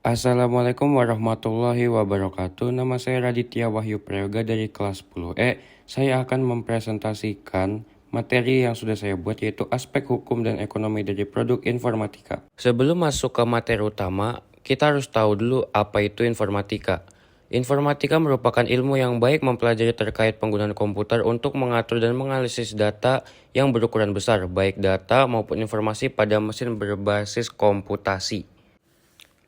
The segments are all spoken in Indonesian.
Assalamualaikum warahmatullahi wabarakatuh. Nama saya Raditya Wahyu Prayoga dari kelas 10E. Saya akan mempresentasikan materi yang sudah saya buat, yaitu aspek hukum dan ekonomi dari produk informatika. Sebelum masuk ke materi utama, kita harus tahu dulu apa itu informatika. Informatika merupakan ilmu yang baik mempelajari terkait penggunaan komputer untuk mengatur dan menganalisis data yang berukuran besar, baik data maupun informasi pada mesin berbasis komputasi.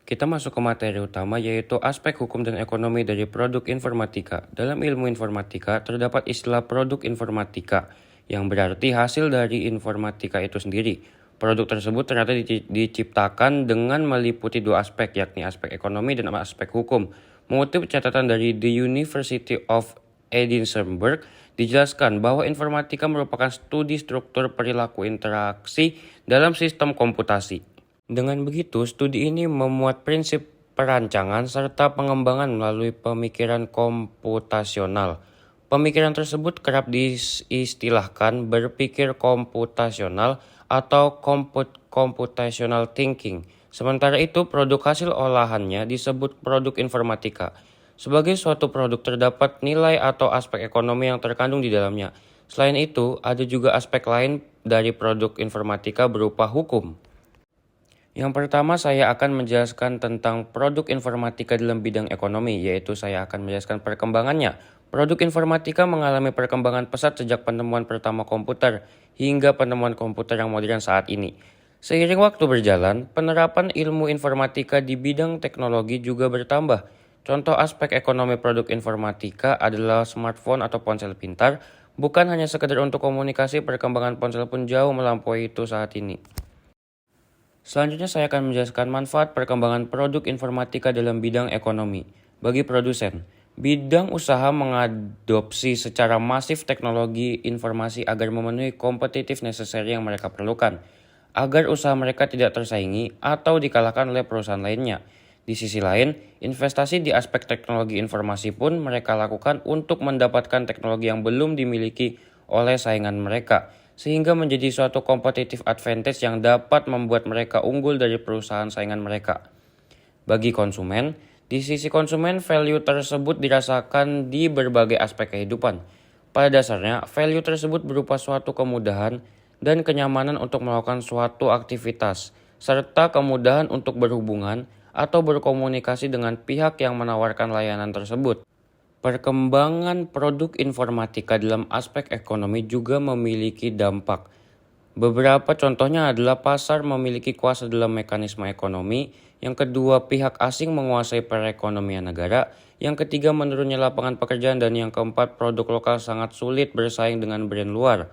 Kita masuk ke materi utama, yaitu aspek hukum dan ekonomi dari produk informatika. Dalam ilmu informatika, terdapat istilah produk informatika, yang berarti hasil dari informatika itu sendiri. Produk tersebut ternyata diciptakan dengan meliputi dua aspek, yakni aspek ekonomi dan aspek hukum. Mengutip catatan dari The University of Edinburgh, dijelaskan bahwa informatika merupakan studi struktur perilaku interaksi dalam sistem komputasi. Dengan begitu, studi ini memuat prinsip perancangan serta pengembangan melalui pemikiran komputasional. Pemikiran tersebut kerap diistilahkan berpikir komputasional atau computational thinking. Sementara itu, produk hasil olahannya disebut produk informatika. Sebagai suatu produk terdapat nilai atau aspek ekonomi yang terkandung di dalamnya. Selain itu, ada juga aspek lain dari produk informatika berupa hukum. Yang pertama, saya akan menjelaskan tentang produk informatika dalam bidang ekonomi, yaitu saya akan menjelaskan perkembangannya. Produk informatika mengalami perkembangan pesat sejak penemuan pertama komputer hingga penemuan komputer yang modern saat ini. Seiring waktu berjalan, penerapan ilmu informatika di bidang teknologi juga bertambah. Contoh aspek ekonomi produk informatika adalah smartphone atau ponsel pintar. Bukan hanya sekedar untuk komunikasi, perkembangan ponsel pun jauh melampaui itu saat ini. Selanjutnya saya akan menjelaskan manfaat perkembangan produk informatika dalam bidang ekonomi. Bagi produsen, bidang usaha mengadopsi secara masif teknologi informasi agar memenuhi competitive necessary yang mereka perlukan, agar usaha mereka tidak tersaingi atau dikalahkan oleh perusahaan lainnya. Di sisi lain, investasi di aspek teknologi informasi pun mereka lakukan untuk mendapatkan teknologi yang belum dimiliki oleh saingan mereka, sehingga menjadi suatu competitive advantage yang dapat membuat mereka unggul dari perusahaan saingan mereka. Bagi konsumen, di sisi konsumen value tersebut dirasakan di berbagai aspek kehidupan. Pada dasarnya, value tersebut berupa suatu kemudahan dan kenyamanan untuk melakukan suatu aktivitas, serta kemudahan untuk berhubungan atau berkomunikasi dengan pihak yang menawarkan layanan tersebut. Perkembangan produk informatika dalam aspek ekonomi juga memiliki dampak. Beberapa contohnya adalah pasar memiliki kuasa dalam mekanisme ekonomi, yang kedua pihak asing menguasai perekonomian negara, yang ketiga menurunnya lapangan pekerjaan, dan yang keempat produk lokal sangat sulit bersaing dengan brand luar.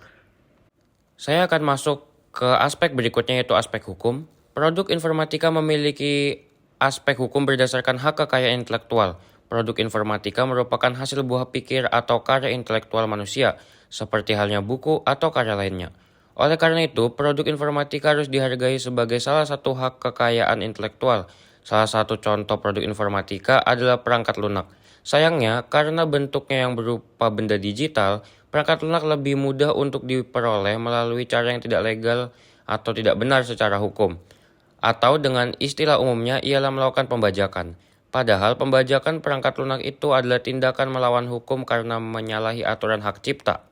Saya akan masuk ke aspek berikutnya, yaitu aspek hukum. Produk informatika memiliki aspek hukum berdasarkan hak kekayaan intelektual. Produk informatika merupakan hasil buah pikir atau karya intelektual manusia, seperti halnya buku atau karya lainnya. Oleh karena itu, produk informatika harus dihargai sebagai salah satu hak kekayaan intelektual. Salah satu contoh produk informatika adalah perangkat lunak. Sayangnya, karena bentuknya yang berupa benda digital, perangkat lunak lebih mudah untuk diperoleh melalui cara yang tidak legal atau tidak benar secara hukum. Atau dengan istilah umumnya ialah melakukan pembajakan. Padahal pembajakan perangkat lunak itu adalah tindakan melawan hukum karena menyalahi aturan hak cipta.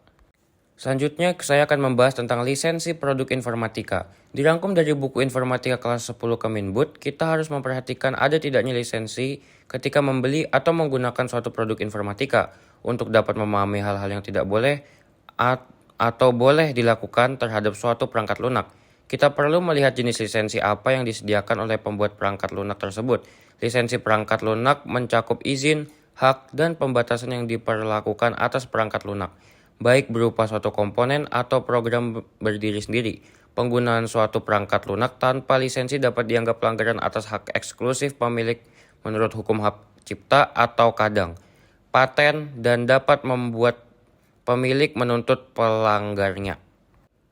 Selanjutnya saya akan membahas tentang lisensi produk informatika. Dirangkum dari buku informatika kelas 10 Kemendikbud, kita harus memperhatikan ada tidaknya lisensi ketika membeli atau menggunakan suatu produk informatika untuk dapat memahami hal-hal yang tidak boleh atau boleh dilakukan terhadap suatu perangkat lunak. Kita perlu melihat jenis lisensi apa yang disediakan oleh pembuat perangkat lunak tersebut. Lisensi perangkat lunak mencakup izin, hak, dan pembatasan yang diperlakukan atas perangkat lunak, baik berupa suatu komponen atau program berdiri sendiri. Penggunaan suatu perangkat lunak tanpa lisensi dapat dianggap pelanggaran atas hak eksklusif pemilik menurut hukum hak cipta atau kadang paten, dan dapat membuat pemilik menuntut pelanggarnya.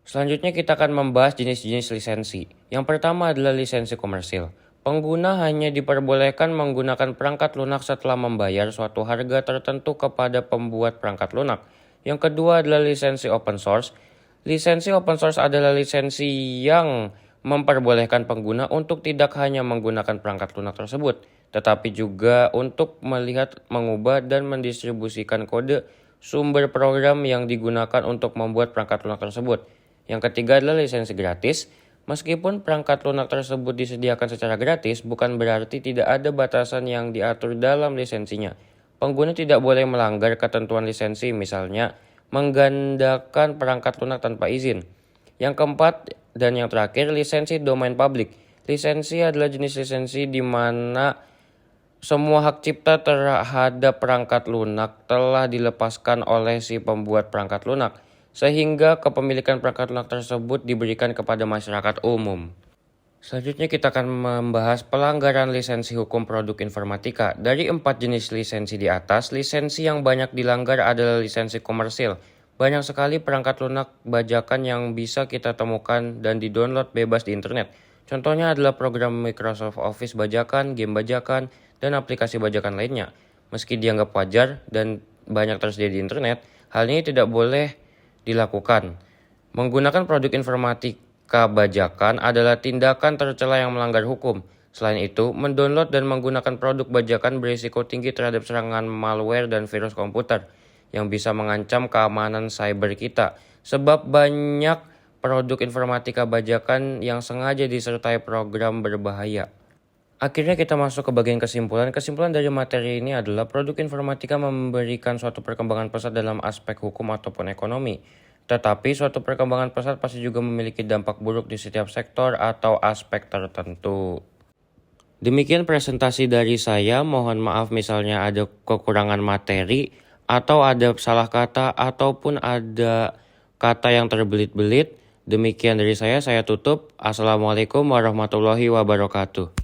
Selanjutnya kita akan membahas jenis-jenis lisensi. Yang pertama adalah lisensi komersil. Pengguna hanya diperbolehkan menggunakan perangkat lunak setelah membayar suatu harga tertentu kepada pembuat perangkat lunak. Yang kedua adalah lisensi open source. Lisensi open source adalah lisensi yang memperbolehkan pengguna untuk tidak hanya menggunakan perangkat lunak tersebut, tetapi juga untuk melihat, mengubah, dan mendistribusikan kode sumber program yang digunakan untuk membuat perangkat lunak tersebut. Yang ketiga adalah lisensi gratis. Meskipun perangkat lunak tersebut disediakan secara gratis, bukan berarti tidak ada batasan yang diatur dalam lisensinya. Pengguna tidak boleh melanggar ketentuan lisensi, misalnya menggandakan perangkat lunak tanpa izin. Yang keempat dan yang terakhir, lisensi domain public. Lisensi adalah jenis lisensi di mana semua hak cipta terhadap perangkat lunak telah dilepaskan oleh si pembuat perangkat lunak, sehingga kepemilikan perangkat lunak tersebut diberikan kepada masyarakat umum. Selanjutnya kita akan membahas pelanggaran lisensi hukum produk informatika. Dari 4 jenis lisensi di atas, lisensi yang banyak dilanggar adalah lisensi komersil. Banyak sekali perangkat lunak bajakan yang bisa kita temukan dan di-download bebas di internet. Contohnya adalah program Microsoft Office bajakan, game bajakan, dan aplikasi bajakan lainnya. Meski dianggap wajar dan banyak tersedia di internet, hal ini tidak boleh dilakukan. Menggunakan produk informatika bajakan adalah tindakan tercela yang melanggar hukum. Selain itu, mendownload dan menggunakan produk bajakan berisiko tinggi terhadap serangan malware dan virus komputer yang bisa mengancam keamanan cyber kita. Sebab banyak produk informatika bajakan yang sengaja disertai program berbahaya. Akhirnya kita masuk ke bagian kesimpulan. Kesimpulan dari materi ini adalah produk informatika memberikan suatu perkembangan pesat dalam aspek hukum ataupun ekonomi. Tetapi suatu perkembangan pesat pasti juga memiliki dampak buruk di setiap sektor atau aspek tertentu. Demikian presentasi dari saya. Mohon maaf misalnya ada kekurangan materi atau ada salah kata ataupun ada kata yang terbelit-belit. Demikian dari saya tutup. Assalamualaikum warahmatullahi wabarakatuh.